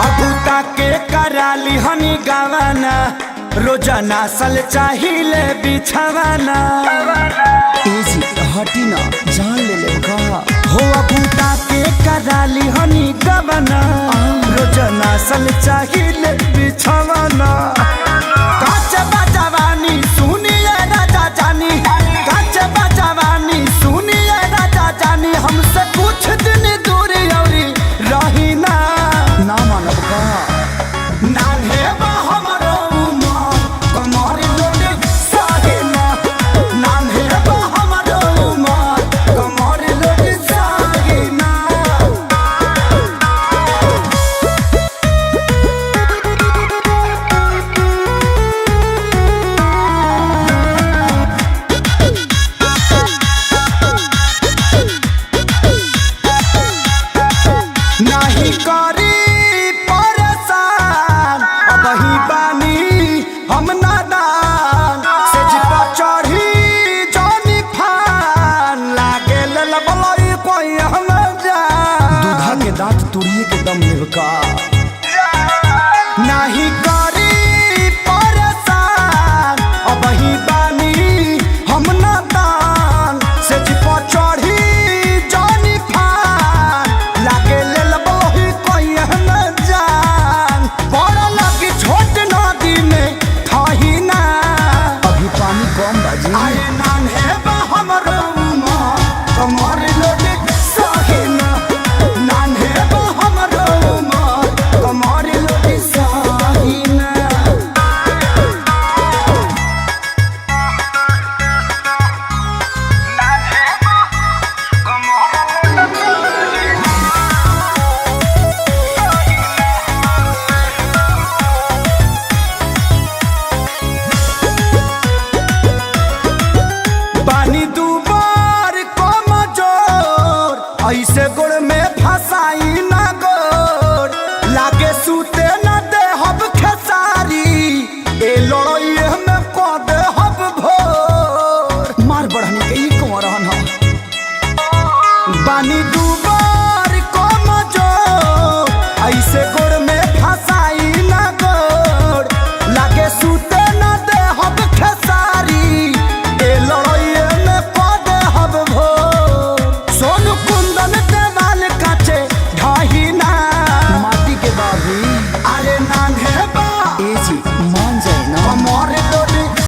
अबूता के कराली हनी गावाना रोजाना सल चाहिए बिछावाना एजी हटी ना जान ले का हो अबूता के कराली हनी गावाना रोजाना सल चाहिए बिछावाना काच बजवानी सुनिए राजा जानी काच बजवानी सुनिए राजा जानी हमसे कुछ दिन दूर औरी रही ना मानव का नान्हे बा हमरो उमर कमर लोटे साहिना नान्हे बा हमरो उमर कमर लोटे साहिना नाही करी हम नादान से जिपा चढ़ी जानी फान लागे ललबलई कोई हम जान दूधा के दांत तुड़िए के दम लेवका नहीं करी परेशान अब ही बानी हम नादान से जिपा चढ़ी जानी फान लागे ललबलई कोई हम जान बड़ा लगी छोट नदी में कम बाजी आए नान्हे बा हमरो उमर कमर लोटे साहिना नान्हे बा हमरो उमर कमर लोटे साहिना नान्हे बा कमर पानी दुबार कम जोर ऐसे गोड़ में फसाई ना गोर लागे सूते न दे हब खेसारी ए लड़ाई में को दे हब भोर मार बढ़नी के ही कुंवर रहन पानी दुबार कम जोर ऐसे गोड़ में फसाई ना गोर लागे सूते न दे हब खेसारी ए लड़ाई सोनू कुंदन देवाल काचे ढाही ना माटी के बाबी अरे नान्हे